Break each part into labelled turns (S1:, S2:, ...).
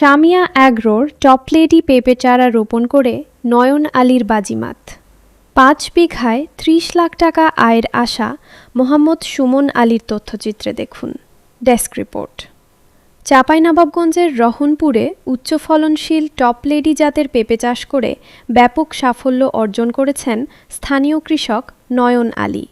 S1: Samia অ্যাগ্রোর top lady পেঁপে চারা রোপণ করে নয়ন আলীর বাজিমাত। ৫ বিঘায় ৩০ লাখ টাকা আয়ের আশা মোহাম্মদ সুমন আলীর তথ্যচিত্রে দেখুন ডেস্ক রিপোর্ট। চাঁপাইনবাবগঞ্জের রহনপুরে উচ্চ ফলনশীল টপলেডি জাতের পেঁপে চাষ করে ব্যাপক সাফল্য অর্জন করেছেন স্থানীয় কৃষক নয়ন আলী।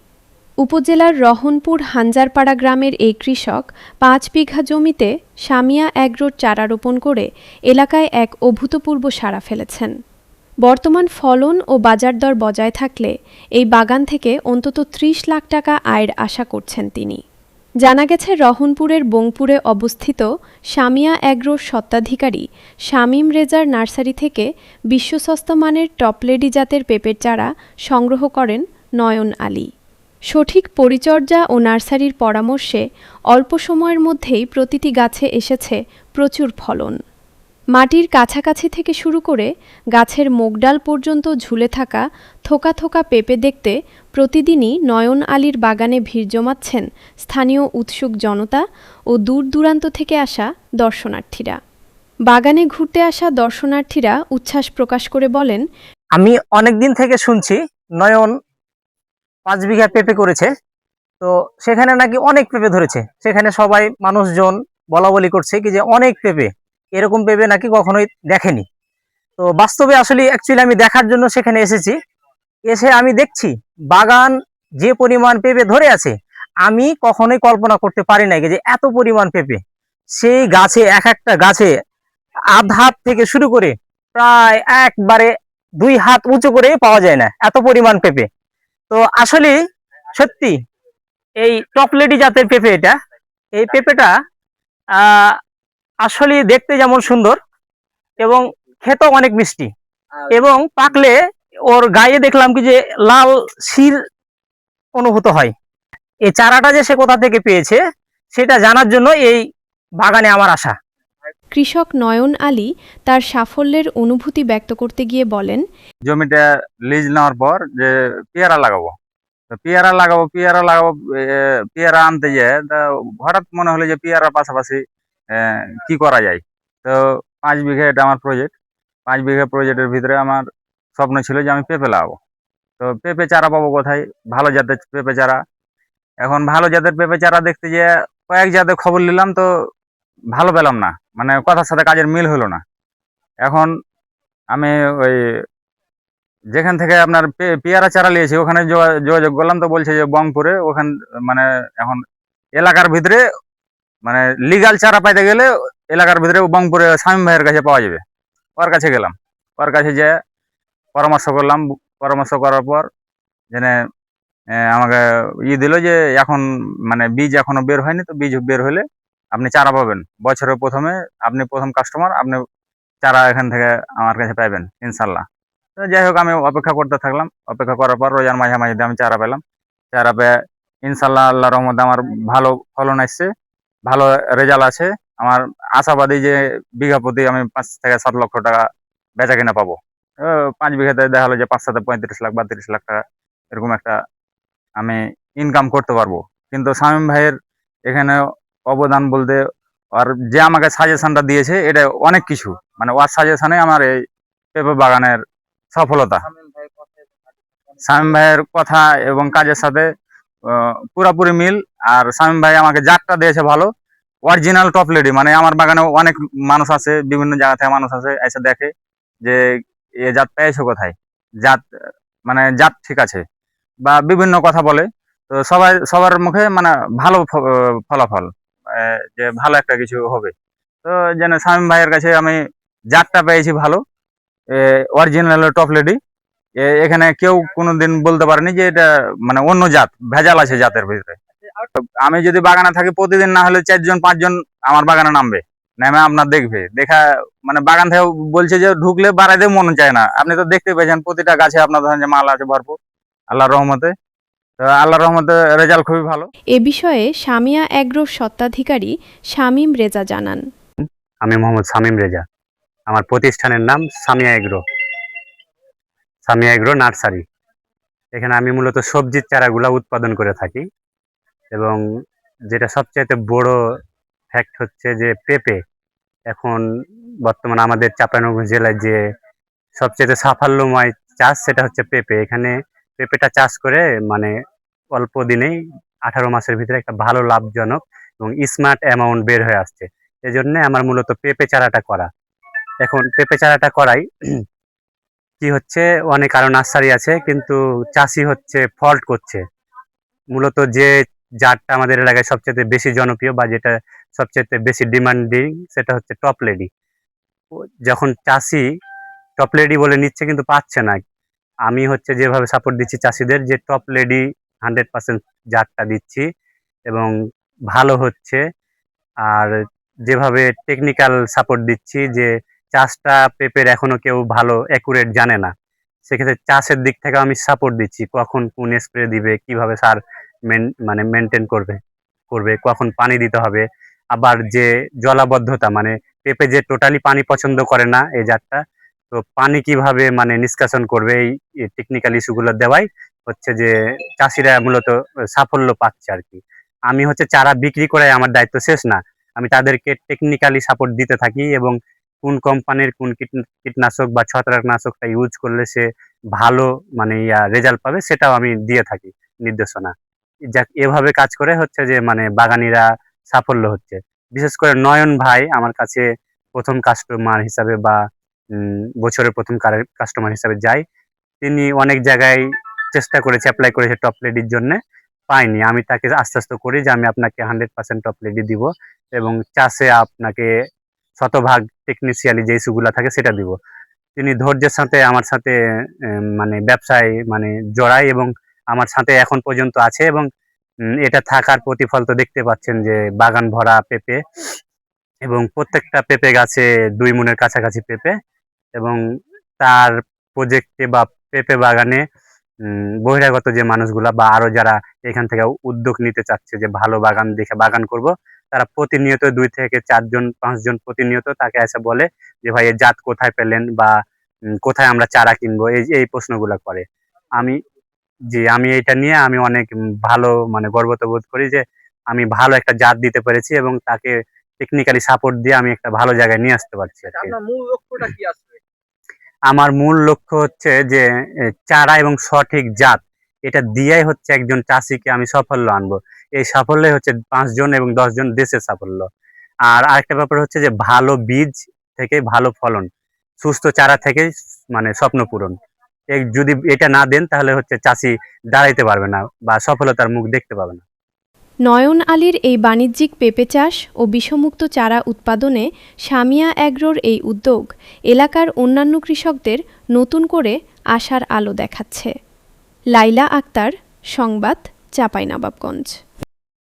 S1: উপজেলার রহনপুর হাঞ্জারপাড়া গ্রামের এই কৃষক ৫ বিঘা জমিতে সামিয়া অ্যাগ্রোর চারা রোপণ করে এলাকায় এক অভূতপূর্ব সাড়া ফেলেছেন। বর্তমান ফলন ও বাজার দর বজায় থাকলে এই বাগান থেকে অন্তত ৩০ লাখ টাকা আয়ের আশা করছেন তিনি। জানা গেছে, রহনপুরের বংপুরে অবস্থিত সামিয়া অ্যাগ্রোর স্বত্বাধিকারী শামীম রেজার নার্সারি থেকে বিশ্বস্ত মানের টপলেডি জাতের পেঁপের চারা সংগ্রহ করেন নয়ন আলী। সঠিক পরিচর্যা ও নার্সারির পরামর্শে অল্প সময়ের মধ্যেই প্রতিটি গাছে এসেছে প্রচুর ফলন। মাটির কাছাকাছি থেকে শুরু করে গাছের মোগডাল পর্যন্ত ঝুলে থাকা থোকা থোকা পেঁপে দেখতে প্রতিদিনই নয়ন আলীর বাগানে ভিড় জমাচ্ছেন স্থানীয় উৎসুক জনতা ও দূর দূরান্ত থেকে আসা দর্শনার্থীরা। বাগানে ঘুরতে আসা দর্শনার্থীরা উচ্ছ্বাস প্রকাশ করে বলেন,
S2: আমি অনেকদিন থেকে শুনছি নয়ন ৫ বিঘা পেঁপে করেছে, তো সেখানে নাকি অনেক পেঁপে ধরেছে। সেখানে সবাই মানুষজন বলা বলি করছে কি যে অনেক পেঁপে, এরকম পেঁপে নাকি কখনোই দেখেনি। তো বাস্তবে আসলে অ্যাকচুয়ালি আমি দেখার জন্য সেখানে এসেছি। এসে আমি দেখছি বাগান যে পরিমাণ পেঁপে ধরে আছে, আমি কখনোই কল্পনা করতে পারি নাই যে এত পরিমাণ পেঁপে। সেই গাছে এক একটা গাছে আধ হাত থেকে শুরু করে প্রায় একবারে ২ হাত উঁচু করে পাওয়া যায় না, এত পরিমাণ পেঁপে। তো আসলে সত্যি এই টপলেডি জাতের পেঁপে, এই পেঁপেটা আসলে দেখতে যেমন সুন্দর এবং খেতেও অনেক মিষ্টি, এবং পাকলে ওর গায়ে দেখলাম কি যে লাল শির অনুভূত হয়। এই চারাটা যে সে কোথা থেকে পেয়েছে সেটা জানার জন্য এই বাগানে আমার আশা।
S1: কৃষক নয়ন আলী তার সাফল্যের অনুভূতি ব্যক্ত করতে গিয়ে বলেন,
S3: জমিটা লিজ নেওয়ার পর যে পেয়ারা লাগাবো, পেয়ারা আনতে যেয়ে হঠাৎ মনে হলো যে পেয়ারার পাশাপাশি কি করা যায়। তো ৫ বিঘা এটা আমার প্রজেক্ট। ৫ বিঘা প্রজেক্টের ভিতরে আমার স্বপ্ন ছিল যে আমি পেঁপে লাগাবো। তো পেঁপে চারা পাবো কোথায়? ভালো জাতের পেঁপে চারা। এখন ভালো জাতের পেঁপে চারা দেখতে যেয়ে কয়েক জাতের খবর নিলাম, তো ভালো পেলাম না, মানে কথার সাথে কাজের মিল হলো না। এখন আমি ওই যেখান থেকে আপনার পেয়ারা চারা নিয়েছি ওখানে যোগাযোগ করলাম, তো বলছে যে বংপুরে ওখান মানে এখন এলাকার ভিতরে মানে লিগাল চারা পাইতে গেলে এলাকার ভিতরে বংপুরে শামীম ভাইয়ের কাছে পাওয়া যাবে। ওর কাছে গেলাম, ওর কাছে যে পরামর্শ করলাম, পরামর্শ করার পর জেনে আমাকে দিল যে এখন মানে বীজ এখনো বের হয়নি, তো বীজ বের হলে আপনি চারা পাবেন। বছরের প্রথমে আপনি প্রথম কাস্টমার, আপনি চারা এখান থেকে আমার কাছে পাবেন ইনশাল্লাহ। তো যাই হোক, আমি অপেক্ষা করতে থাকলাম। অপেক্ষা করার পর রোজার মাঝামাঝিতে আমি চারা পেলাম। চারা পেয়ে ইনশাল্লাহ আল্লাহর রহমতে আমার ভালো ফলন আসছে, ভালো রেজাল্ট আছে। আমার আশাবাদী যে বিঘা প্রতি আমি ৫ থেকে ৭ লক্ষ টাকা বেচা কিনা পাবো। ৫ বিঘাতে দেখা হলো যে ৫ ৭ ৩৫ লাখ বা ৩০ লাখ টাকা এরকম একটা আমি ইনকাম করতে পারবো। কিন্তু শামীম ভাইয়ের এখানে অবদান বলতে, আর যে আমাকে সাজেশনটা দিয়েছে এটা অনেক কিছু, মানে ওর সাজেশনে আমার এই পেঁপে বাগানের সফলতা। শামীম ভাইয়ের কথা এবং কাজের সাথে পুরাপুরি মিল। আর শামীম ভাই আমাকে জাতটা দিয়েছে ভালো, অরিজিনাল টপলেডি। মানে আমার বাগানে অনেক মানুষ আছে, বিভিন্ন জায়গা থেকে মানুষ আছে, এসে দেখে যে এ জাত পেয়েছো কোথায়, জাত মানে জাত ঠিক আছে বা বিভিন্ন কথা বলে। তো সবার মুখে মানে ভালো ফলাফল, যে ভালো একটা কিছু হবে। তো যেন শামীম ভাইয়ের কাছে আমি জাতটা পেয়েছি ভালো, অরিজিনাল টপলেডি। এখানে কেউ কোনোদিন বলতে পারেনি যে এটা মানে অন্য জাত, ভেজাল আছে জাতের ভিতরে। আমি যদি বাগানে থাকি প্রতিদিন না হলে ৪ জন ৫ জন আমার বাগানে নামবে, নেমে আপনার দেখবে, দেখা মানে বাগান থেকে বলছে যে ঢুকলে বাড়াইতে মন চায় না। আপনি তো দেখতে পেয়েছেন প্রতিটা গাছে আপনার ধরেন যে মাল আছে ভরপুর আল্লাহর রহমতে। আল্লাহর রহমতে রেজাল্ট খুবই ভালো।
S1: এ বিষয়ে সামিয়া অ্যাগ্রোর স্বত্বাধিকারী শামীম রেজা জানান,
S4: আমি মোহাম্মদ শামীম রেজা। আমার প্রতিষ্ঠানের নাম Samia agro, Samia agro nursery. এখানে আমি মূলত সবজির চারাগুলা উৎপাদন করে থাকি। এবং যেটা সবচেয়ে বড় ফ্যাক্ট হচ্ছে যে পেঁপে এখন বর্তমানে আমাদের চাঁপাইনবাবগঞ্জ জেলায় যে সবচেয়ে সাফল্যময় চাষ সেটা হচ্ছে পেঁপে। এখানে পেঁপেটা চাষ করে মানে অল্প দিনেই 18 মাসের ভিতরে একটা ভালো লাভজনক এবং স্মার্ট অ্যামাউন্ট বের হয়ে আসছে। এজন্য আমার মূলত পেঁপে চারাটা করা। এখন পেঁপে চারাটা করাই কি হচ্ছে, অনেক আরো নার্সারি আছে কিন্তু চাষি হচ্ছে ফল্ট করছে। মূলত যে জাতটা আমাদের এলাকায় সবচেয়ে বেশি জনপ্রিয় বা যেটা সবচেয়ে বেশি ডিমান্ডিং সেটা হচ্ছে টপ লেডি। যখন চাষি টপ লেডি বলে নিচ্ছে কিন্তু পাচ্ছে না, আমি হচ্ছে যেভাবে সাপোর্ট দিচ্ছি চাষিদের যে টপ লেডি 100% জাতটা দিচ্ছি এবং ভালো হচ্ছে। আর যেভাবে টেকনিক্যাল সাপোর্ট দিচ্ছি যে চাষটা পেঁপের এখনো কেউ ভালো অ্যাকুরেট জানে না, সেক্ষেত্রে চাষের দিক থেকে আমি সাপোর্ট দিচ্ছি, কখন কোন স্প্রে দিবে, কিভাবে সার মানে মেনটেন করবে, কখন পানি দিতে হবে। আবার যে জলাবদ্ধতা মানে পেঁপে যে টোটালি পানি পছন্দ করে না এই জাতটা, তো পানি কিভাবে মানে নিষ্কাশন করবে এই টেকনিক্যাল ইস্যুগুলো দেওয়াই হচ্ছে যে চাষিরা মূলত সাফল্য পাচ্ছে আর কি। আমি হচ্ছে চারা বিক্রি করাই আমার দায়িত্ব শেষ না, আমি তাদেরকে টেকনিক্যালি সাপোর্ট দিতে থাকি এবং কোন কোম্পানির কোন কীটনাশক বা ছত্রাকনাশকটা ইউজ করলে সে ভালো মানে রেজাল্ট পাবে সেটাও আমি দিয়ে থাকি নির্দেশনা। যাক এভাবে কাজ করে হচ্ছে যে মানে বাগানিরা সাফল্য হচ্ছে। বিশেষ করে নয়ন ভাই আমার কাছে প্রথম কাস্টমার হিসাবে বা বছরের প্রথম কাস্টমার হিসাবে যায়। তিনি অনেক জায়গায় চেষ্টা করেছে, অ্যাপ্লাই করেছে টপ লেডির জন্য, পাইনি। আমি তাকে আশ্বস্ত করি যে আমি আপনাকে 100% টপ লেডি দিব এবং চাষে আপনাকে শতভাগ টেকনিশিয়ালি যে ইস্যুগুলো থাকে সেটা দিব। তিনি ধৈর্যের সাথে আমার সাথে মানে ব্যবসায় মানে জড়ায় এবং আমার সাথে এখন পর্যন্ত আছে এবং এটা থাকার প্রতিফল তো দেখতে পাচ্ছেন যে বাগান ভরা পেঁপে এবং প্রত্যেকটা পেঁপে গাছে 2 মনের কাছাকাছি পেঁপে। এবং তার প্রজেক্টে বা পেঁপে বাগানে বহিরাগত যে মানুষগুলা বা আরো যারা এখান থেকে উদ্যোগ নিতে চাচ্ছে যে ভালো বাগান দেখে বাগান করব, তারা প্রতিনিয়ত 2 থেকে 4 জন 5 জন প্রতিনিয়ত তাকে এসে বলে যে ভাই এই জাত কোথায় পেলেন বা কোথায় আমরা চারা কিনবো, এই প্রশ্নগুলো করে। আমি আমি এটা নিয়ে আমি অনেক ভালো মানে গর্বিত বোধ করি যে আমি ভালো একটা জাত দিতে পেরেছি এবং তাকে টেকনিক্যালি সাপোর্ট দিয়ে আমি একটা ভালো জায়গায় নিয়ে আসতে পারছি আর কি।
S2: আপনার মূল লক্ষ্যটা কি আসবে?
S4: আমার মূল লক্ষ্য হচ্ছে যে চারা এবং সঠিক জাত এটা দিয়েই হচ্ছে একজন চাষিকে আমি সাফল্য আনবো। এই সাফল্যই হচ্ছে 5 জন এবং 10 জন দেশের সাফল্য। আর আরেকটা ব্যাপার হচ্ছে যে ভালো বীজ থেকে ভালো ফলন, সুস্থ চারা থেকে মানে স্বপ্ন পূরণ। যদি এটা না দেন তাহলে হচ্ছে চাষি দাঁড়াইতে পারবে না বা সফলতার মুখ দেখতে পাবে না।
S1: নয়ন আলীর এই বাণিজ্যিক পেঁপে চাষ ও বিষমুক্ত চারা উৎপাদনে সামিয়া অ্যাগ্রোর এই উদ্যোগ এলাকার অন্যান্য কৃষকদের নতুন করে আশার আলো দেখাচ্ছে। লাইলা আক্তার, সংবাদ, চাঁপাইনবাবগঞ্জ।